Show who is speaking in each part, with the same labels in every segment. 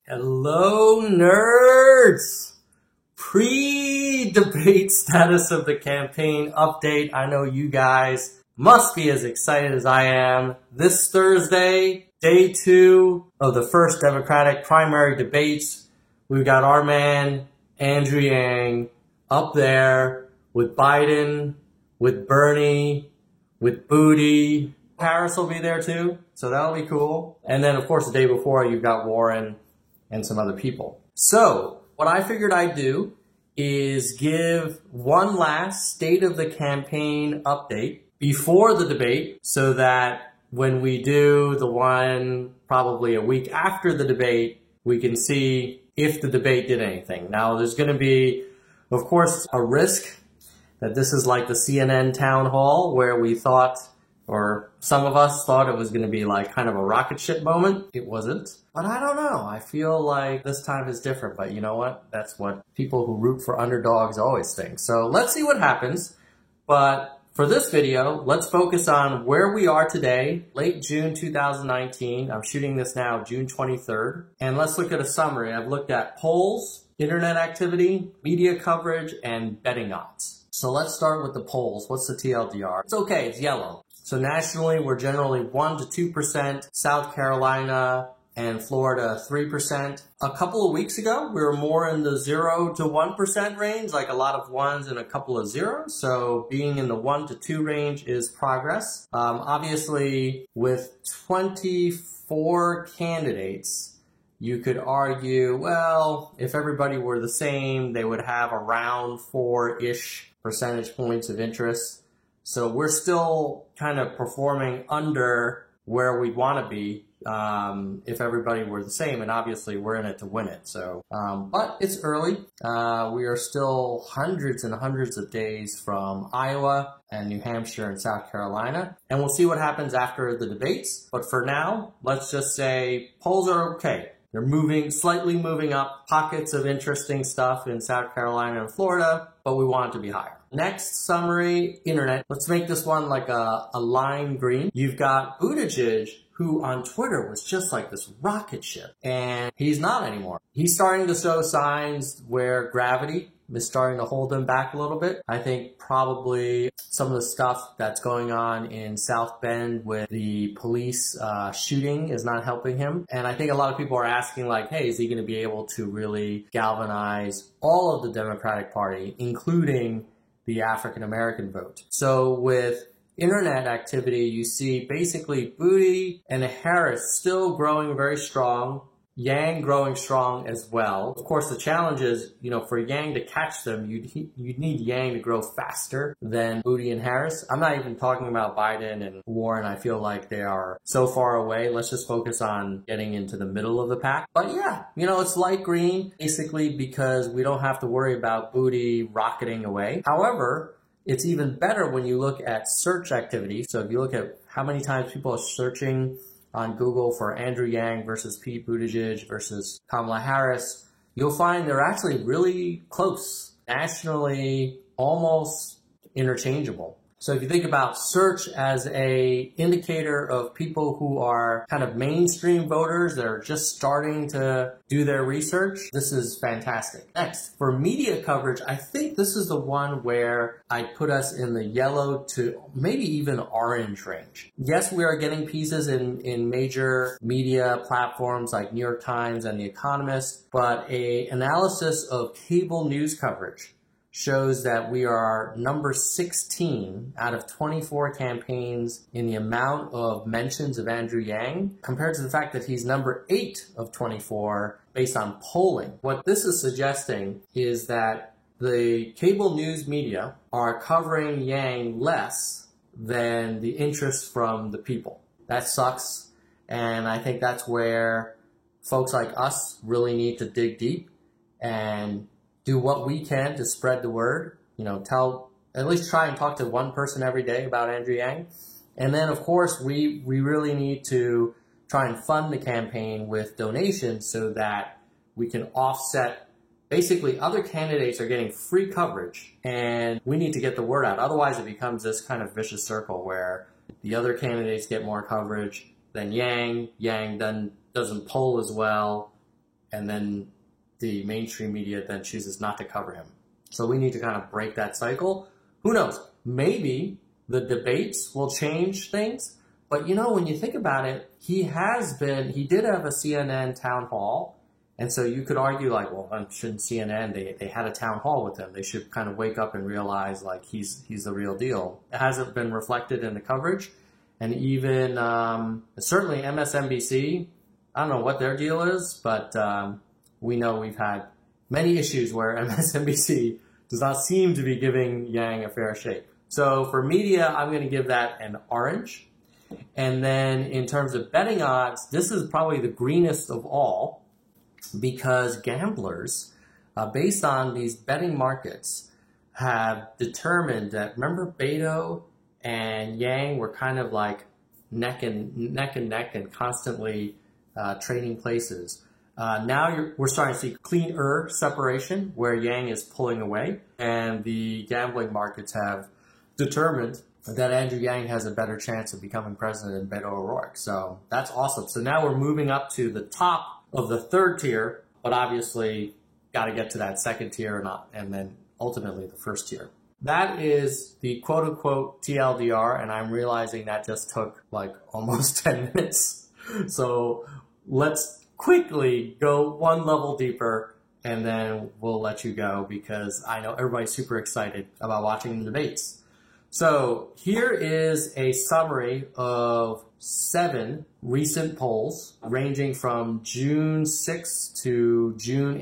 Speaker 1: Hello, nerds! Pre-debate status of the campaign update. I know you guys must be as excited as I am. This Thursday, day 2 of the first Democratic primary debates. We've got our man, Andrew Yang, up there with Biden, with Bernie, with Booty. Harris will be there too, so that'll be cool. And then, of course, the day before, you've got Warren and some other people. So what I figured I'd do is give one last state of the campaign update before the debate so that when we do the one probably a week after the debate, we can see if the debate did anything. Now, there's going to be, of course, a risk that this is like the CNN town hall where we thought, or some of us thought it was going to be like kind of a rocket ship moment. It wasn't. But I don't know. I feel like this time is different. But you know what? That's what people who root for underdogs always think. So let's see what happens. But for this video, let's focus on where we are today, late June 2019. I'm shooting this now, June 23rd. And let's look at a summary. I've looked at polls, internet activity, media coverage, and betting odds. So let's start with the polls. What's the TLDR? It's okay. It's yellow. So nationally, we're generally 1 to 2%, South Carolina and Florida 3%. A couple of weeks ago, we were more in the 0 to 1% range, like a lot of ones and a couple of zeros. So being in the 1 to 2 range is progress. Obviously, with 24 candidates, you could argue, well, if everybody were the same, they would have around 4-ish percentage points of interest. So we're still kind of performing under where we'd want to be if everybody were the same. And obviously we're in it to win it. So, but it's early. We are still hundreds and hundreds of days from Iowa and New Hampshire and South Carolina. And we'll see what happens after the debates. But for now, let's just say polls are okay. They're slightly moving up, pockets of interesting stuff in South Carolina and Florida, but we want it to be higher. Next, summary, internet. Let's make this one like a lime green. You've got Buttigieg, who on Twitter was just like this rocket ship, and he's not anymore. He's starting to show signs where gravity is starting to hold him back a little bit. I think probably some of the stuff that's going on in South Bend with the police shooting is not helping him. And I think a lot of people are asking like, hey, is he going to be able to really galvanize all of the Democratic Party, including the African-American vote? So with internet activity, you see basically Booty and Harris still growing very strong. Yang growing strong as well. Of course, the challenge is, for Yang to catch them, you'd need Yang to grow faster than Booty and Harris. I'm not even talking about Biden and Warren. I feel like they are so far away. Let's just focus on getting into the middle of the pack. But yeah, it's light green, basically because we don't have to worry about Booty rocketing away. However, it's even better when you look at search activity. So if you look at how many times people are searching on Google for Andrew Yang versus Pete Buttigieg versus Kamala Harris, you'll find they're actually really close, nationally almost interchangeable. So if you think about search as a indicator of people who are kind of mainstream voters that are just starting to do their research, this is fantastic. Next, for media coverage, I think this is the one where I put us in the yellow to maybe even orange range. Yes, we are getting pieces in major media platforms like New York Times and The Economist, but an analysis of cable news coverage shows that we are number 16 out of 24 campaigns in the amount of mentions of Andrew Yang, compared to the fact that he's number 8 of 24 based on polling. What this is suggesting is that the cable news media are covering Yang less than the interest from the people. That sucks, and I think that's where folks like us really need to dig deep and do what we can to spread the word, at least try and talk to one person every day about Andrew Yang. And then, of course, we really need to try and fund the campaign with donations so that we can offset. Basically, other candidates are getting free coverage, and we need to get the word out. Otherwise, it becomes this kind of vicious circle where the other candidates get more coverage than Yang. Yang then doesn't poll as well, and then the mainstream media then chooses not to cover him. So we need to kind of break that cycle. Who knows? Maybe the debates will change things. But when you think about it, he did have a CNN town hall. And so you could argue like, well, shouldn't CNN, they had a town hall with him. They should kind of wake up and realize like he's the real deal. It hasn't been reflected in the coverage. And even certainly MSNBC, I don't know what their deal is, but we know we've had many issues where MSNBC does not seem to be giving Yang a fair shake. So for media, I'm going to give that an orange. And then in terms of betting odds, this is probably the greenest of all, because gamblers, based on these betting markets, have determined that, remember, Beto and Yang were kind of like neck and neck and constantly trading places. Now we're starting to see cleaner separation where Yang is pulling away, and the gambling markets have determined that Andrew Yang has a better chance of becoming president than Beto O'Rourke. So that's awesome. So now we're moving up to the top of the third tier, but obviously got to get to that second tier and then ultimately the first tier. That is the quote-unquote TLDR, and I'm realizing that just took like almost 10 minutes. So let's quickly go one level deeper, and then we'll let you go because I know everybody's super excited about watching the debates. So here is a summary of 7 recent polls ranging from June 6th to June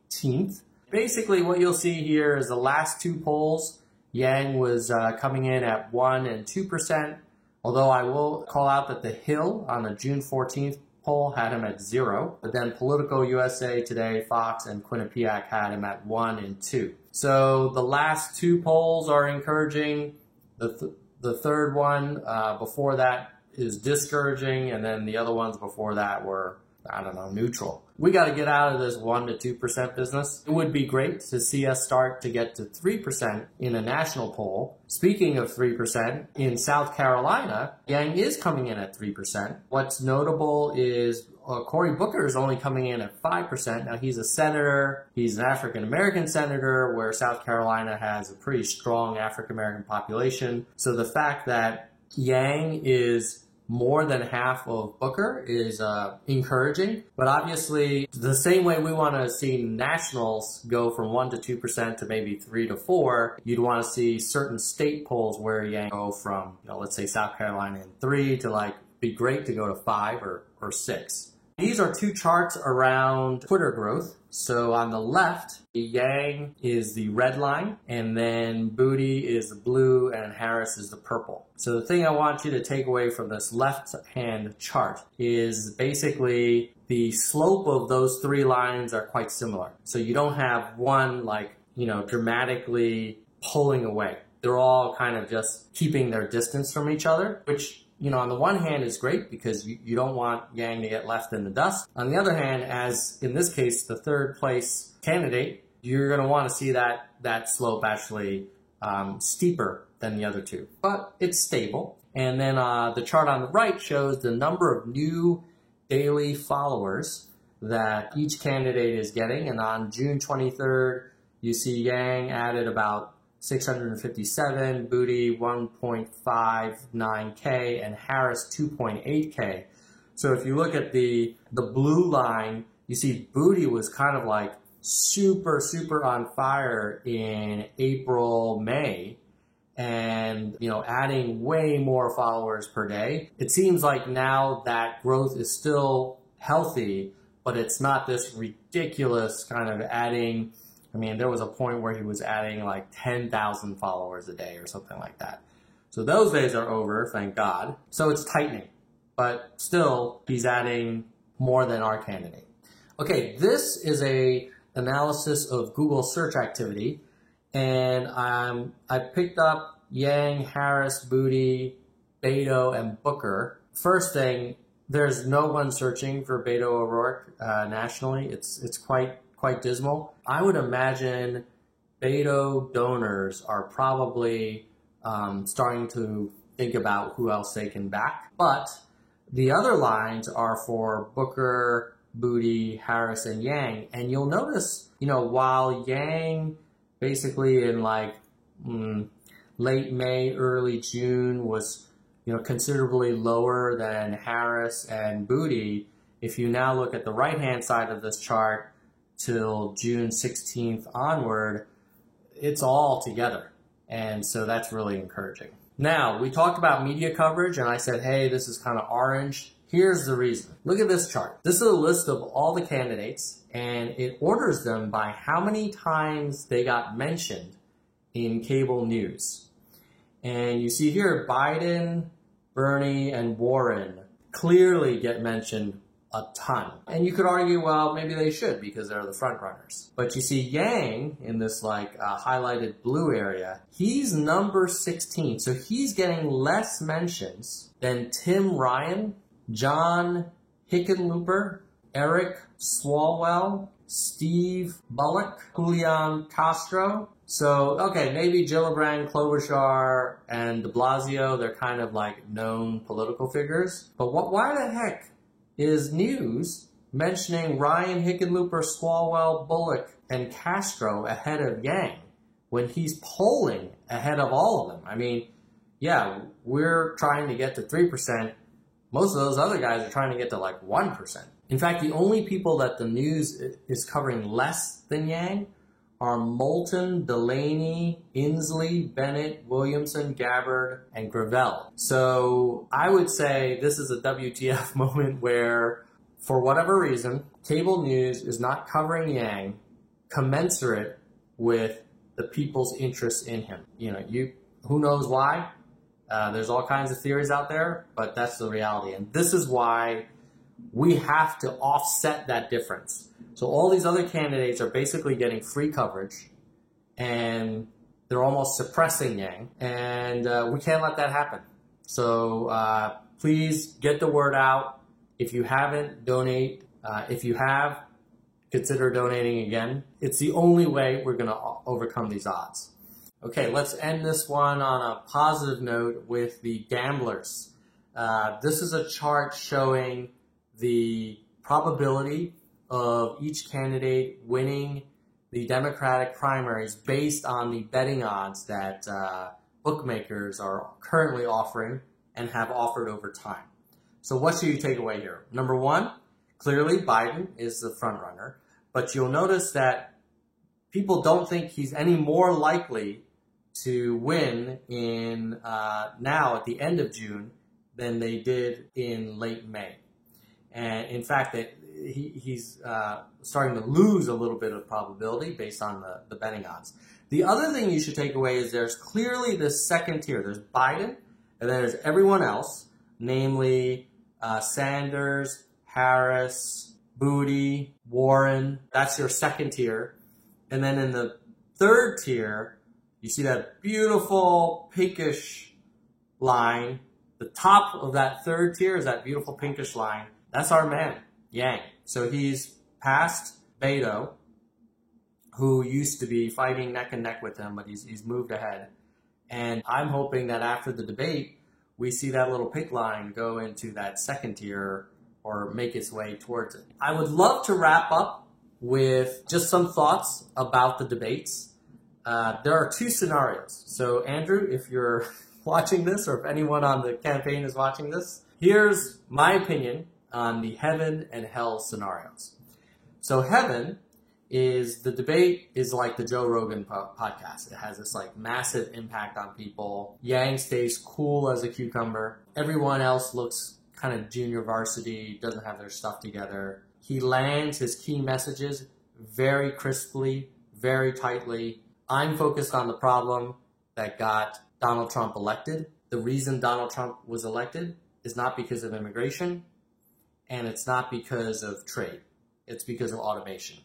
Speaker 1: 18th. Basically what you'll see here is the last 2 polls, Yang was coming in at 1% and 2%, although I will call out that The Hill on the June 14th poll had him at 0, but then Politico USA Today, Fox, and Quinnipiac had him at 1 and 2. So the last 2 polls are encouraging. The third one before that is discouraging, and then the other ones before that were, I don't know, neutral. We got to get out of this 1% to 2% business. It would be great to see us start to get to 3% in a national poll. Speaking of 3%, in South Carolina, Yang is coming in at 3%. What's notable is Cory Booker is only coming in at 5%. Now, he's a senator. He's an African-American senator, where South Carolina has a pretty strong African-American population. So the fact that Yang is more than half of Booker is encouraging. But obviously, the same way we want to see nationals go from 1% to 2% to maybe 3% to 4%, you'd want to see certain state polls where Yang go from, let's say South Carolina in 3 to like, be great to go to 5 or 6. These are 2 charts around Twitter growth. So on the left, Yang is the red line, and then Booty is the blue, and Harris is the purple. So the thing I want you to take away from this left-hand chart is basically the slope of those 3 lines are quite similar. So you don't have one dramatically pulling away. They're all kind of just keeping their distance from each other, which on the one hand is great because you don't want Yang to get left in the dust. On the other hand, as in this case, the third place candidate, you're going to want to see that slope actually steeper than the other 2. But it's stable. And then the chart on the right shows the number of new daily followers that each candidate is getting. And on June 23rd, you see Yang added about 657, Booty 1.59K, and Harris 2.8K. So if you look at the blue line, you see Booty was kind of like super on fire in April, May, and adding way more followers per day. It seems like now that growth is still healthy, but it's not this ridiculous kind of adding. I mean, there was a point where he was adding like 10,000 followers a day or something like that. So those days are over, thank God. So it's tightening, but still he's adding more than our candidate. Okay, this is a analysis of Google search activity, and I picked up Yang, Harris, Booty, Beto, and Booker. First thing, there's no one searching for Beto O'Rourke nationally. It's quite dismal. I would imagine Beto donors are probably starting to think about who else they can back. But the other lines are for Booker, Booty, Harris, and Yang. And you'll notice, while Yang basically in like late May, early June was, considerably lower than Harris and Booty, if you now look at the right-hand side of this chart till June 16th onward, it's all together. And so that's really encouraging. Now, we talked about media coverage, and I said, hey, this is kind of orange. Here's the reason. Look at this chart. This is a list of all the candidates, and it orders them by how many times they got mentioned in cable news. And you see here, Biden, Bernie, and Warren clearly get mentioned a ton. And you could argue, well, maybe they should because they're the front runners. But you see Yang in this highlighted blue area, he's number 16. So he's getting less mentions than Tim Ryan, John Hickenlooper, Eric Swalwell, Steve Bullock, Julian Castro. So, okay, maybe Gillibrand, Klobuchar, and de Blasio, they're kind of like known political figures. But why the heck is news mentioning Ryan, Hickenlooper, Swalwell, Bullock, and Castro ahead of Yang when he's polling ahead of all of them? I mean, yeah, we're trying to get to 3%. Most of those other guys are trying to get to like 1%. In fact, the only people that the news is covering less than Yang are Moulton, Delaney, Inslee, Bennett, Williamson, Gabbard, and Gravel. So I would say this is a WTF moment where, for whatever reason, cable news is not covering Yang commensurate with the people's interest in him. Who knows why? There's all kinds of theories out there, but that's the reality. And this is why we have to offset that difference. So all these other candidates are basically getting free coverage, and they're almost suppressing Yang, and we can't let that happen. So please get the word out. If you haven't, donate. If you have, consider donating again. It's the only way we're going to overcome these odds. Okay, let's end this one on a positive note with the gamblers. This is a chart showing the probability of each candidate winning the Democratic primaries based on the betting odds that bookmakers are currently offering and have offered over time. So what should you take away here? Number one, clearly Biden is the front runner, but you'll notice that people don't think he's any more likely to win in now at the end of June than they did in late May. And in fact, he's starting to lose a little bit of probability based on the betting odds. The other thing you should take away is there's clearly this second tier. There's Biden, and then there's everyone else, namely Sanders, Harris, Booty, Warren. That's your second tier. And then in the third tier, you see that beautiful pinkish line. The top of that third tier is that beautiful pinkish line. That's our man, Yang. So he's past Beto, who used to be fighting neck and neck with him, but he's moved ahead. And I'm hoping that after the debate, we see that little pink line go into that second tier or make its way towards it. I would love to wrap up with just some thoughts about the debates. There are two scenarios. So Andrew, if you're watching this, or if anyone on the campaign is watching this, here's my opinion on the heaven and hell scenarios. So heaven is, the debate is like the Joe Rogan podcast. It has this like massive impact on people. Yang stays cool as a cucumber. Everyone else looks kind of junior varsity, doesn't have their stuff together. He lands his key messages very crisply, very tightly. I'm focused on the problem that got Donald Trump elected. The reason Donald Trump was elected is not because of immigration, and it's not because of trade. It's because of automation.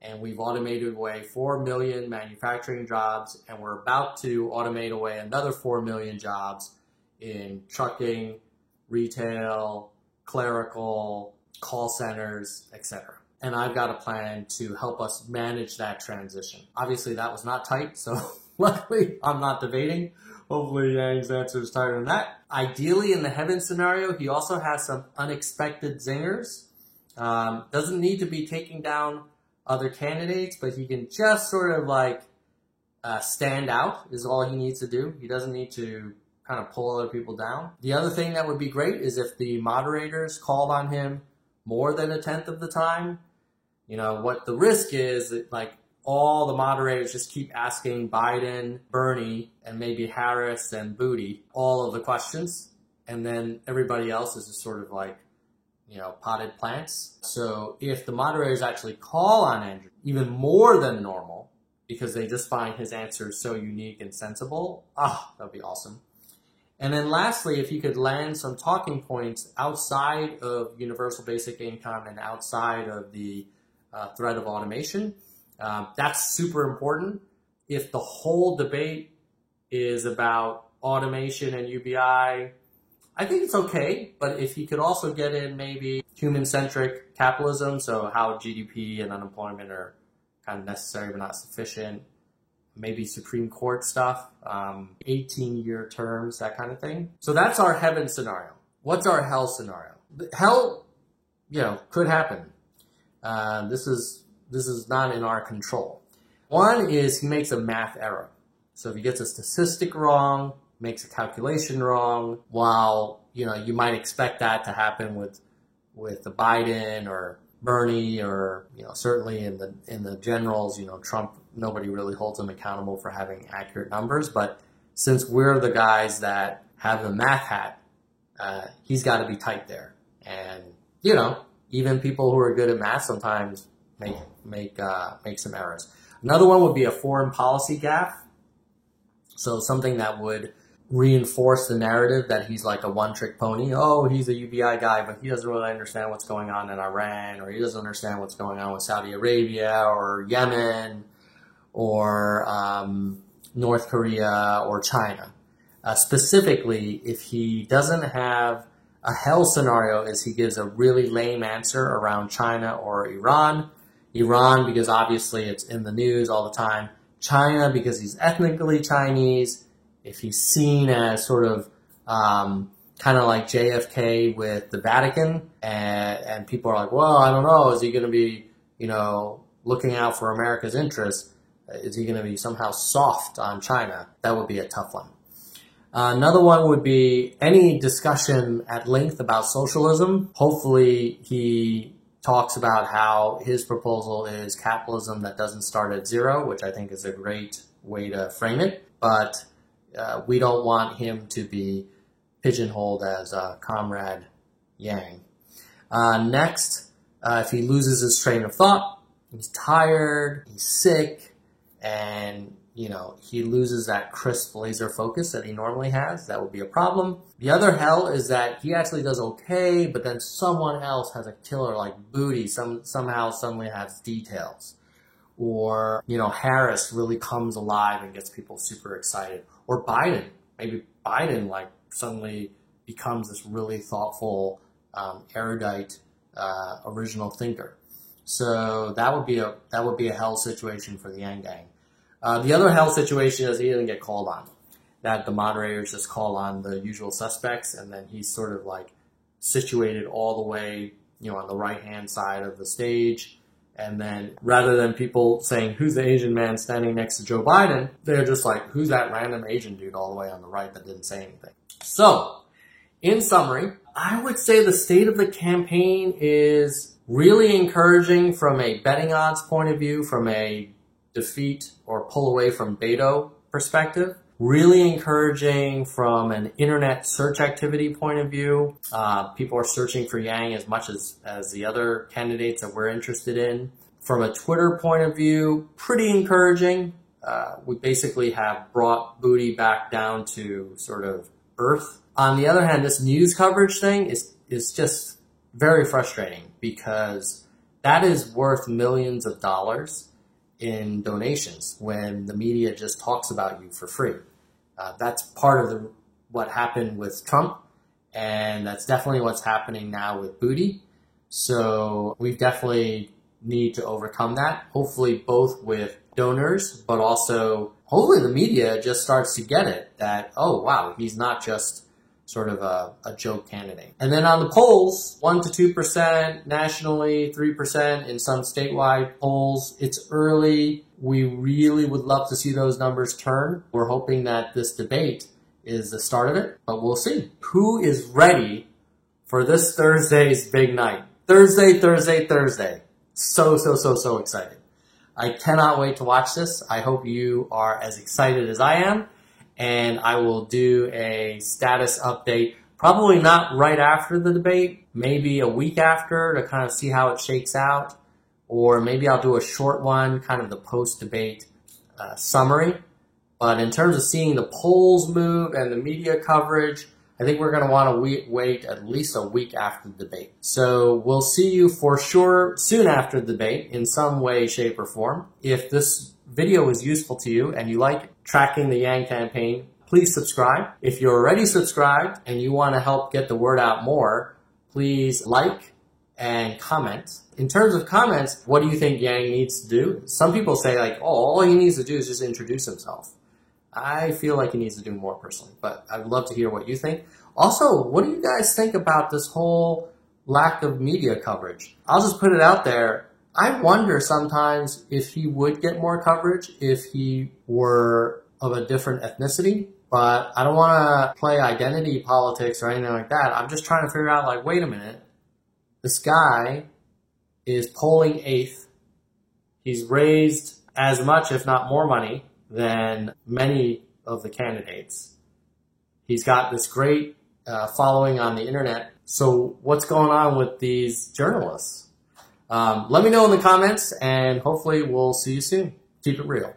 Speaker 1: And we've automated away 4 million manufacturing jobs, and we're about to automate away another 4 million jobs in trucking, retail, clerical, call centers, etc. And I've got a plan to help us manage that transition. Obviously, that was not tight, so luckily I'm not debating. Hopefully Yang's answer is tighter than that. Ideally, in the heaven scenario, he also has some unexpected zingers. Doesn't need to be taking down other candidates, but he can just sort of like stand out is all he needs to do. He doesn't need to kind of pull other people down. The other thing that would be great is if the moderators called on him more than a tenth of the time. You know, what the risk is that like all the moderators just keep asking Biden, Bernie, and maybe Harris and Booty all of the questions. And then everybody else is just sort of like, you know, potted plants. So if the moderators actually call on Andrew even more than normal, because they just find his answers so unique and sensible, that'd be awesome. And then lastly, if you could land some talking points outside of universal basic income and outside of the threat of automation, that's super important. If the whole debate is about automation and UBI, I think it's okay. But if you could also get in maybe human-centric capitalism, so how GDP and unemployment are kind of necessary but not sufficient, maybe Supreme Court stuff, 18-year terms, that kind of thing. So that's our heaven scenario. What's our hell scenario? Hell, you know, could happen. This is not in our control. One is he makes a math error. So if he gets a statistic wrong, makes a calculation wrong, while, you know, you might expect that to happen with the Biden or Bernie or, you know, certainly in the generals, you know, Trump, nobody really holds him accountable for having accurate numbers. But since we're the guys that have the math hat, he's got to be tight there. And, you know, even people who are good at math sometimes make some errors. Another one would be a foreign policy gaffe. So something that would reinforce the narrative that he's like a one-trick pony. Oh, he's a UBI guy, but he doesn't really understand what's going on in Iran, or he doesn't understand what's going on with Saudi Arabia or Yemen or North Korea or China. Specifically, if he doesn't have a hell scenario, is he gives a really lame answer around China or Iran. Iran, because obviously it's in the news all the time. China, because he's ethnically Chinese. If he's seen as sort of kind of like JFK with the Vatican, and people are like, well, I don't know, is he going to be, you know, looking out for America's interests? Is he going to be somehow soft on China? That would be a tough one. Another one would be any discussion at length about socialism. Hopefully he talks about how his proposal is capitalism that doesn't start at zero, which I think is a great way to frame it. But we don't want him to be pigeonholed as Comrade Yang. Next, if he loses his train of thought, he's tired, he's sick, and, you know, he loses that crisp laser focus that he normally has, that would be a problem. The other hell is that he actually does okay, but then someone else has a killer like Booty, somehow suddenly has details. Or, you know, Harris really comes alive and gets people super excited. Or Biden, maybe Biden like suddenly becomes this really thoughtful, erudite, original thinker. So that would be a hell situation for the Yang Gang. The other hell situation is he doesn't get called on. That the moderators just call on the usual suspects, and then he's sort of like situated all the way, you know, on the right-hand side of the stage. And then rather than people saying, who's the Asian man standing next to Joe Biden, they're just like, who's that random Asian dude all the way on the right that didn't say anything? So, in summary, I would say the state of the campaign is really encouraging from a betting odds point of view, from a defeat or pull away from Beto perspective. Really encouraging from an internet search activity point of view. People are searching for Yang as much as the other candidates that we're interested in. From a Twitter point of view, pretty encouraging. We basically have brought Booty back down to sort of earth. On the other hand, this news coverage thing is just very frustrating because that is worth millions of dollars in donations when the media just talks about you for free. That's part of what happened with Trump, and that's definitely what's happening now with Booty. So we definitely need to overcome that, hopefully both with donors, but also hopefully the media just starts to get it that, oh wow, he's not just sort of a joke candidate. And then on the polls, 1 to 2% nationally, 3% in some statewide polls. It's early. We really would love to see those numbers turn. We're hoping that this debate is the start of it, but we'll see. Who is ready for this Thursday's big night? Thursday. So excited. I cannot wait to watch this. I hope you are as excited as I am. And I will do a status update, probably not right after the debate, maybe a week after to kind of see how it shakes out. Or maybe I'll do a short one, kind of the post-debate summary. But in terms of seeing the polls move and the media coverage, I think we're going to want to wait at least a week after the debate. So we'll see you for sure soon after the debate in some way, shape, or form. If this video is useful to you and you like tracking the Yang campaign, please subscribe. If you're already subscribed and you want to help get the word out more, please like and comment. In terms of comments, what do you think Yang needs to do? Some people say like, oh, all he needs to do is just introduce himself. I feel like he needs to do more personally, but I'd love to hear what you think. Also, what do you guys think about this whole lack of media coverage? I'll just put it out there. I wonder sometimes if he would get more coverage if he were of a different ethnicity, but I don't want to play identity politics or anything like that. I'm just trying to figure out, like, wait a minute. This guy is polling 8th. He's raised as much, if not more money than many of the candidates. He's got this great following on the internet. So what's going on with these journalists? Let me know in the comments, and hopefully we'll see you soon. Keep it real.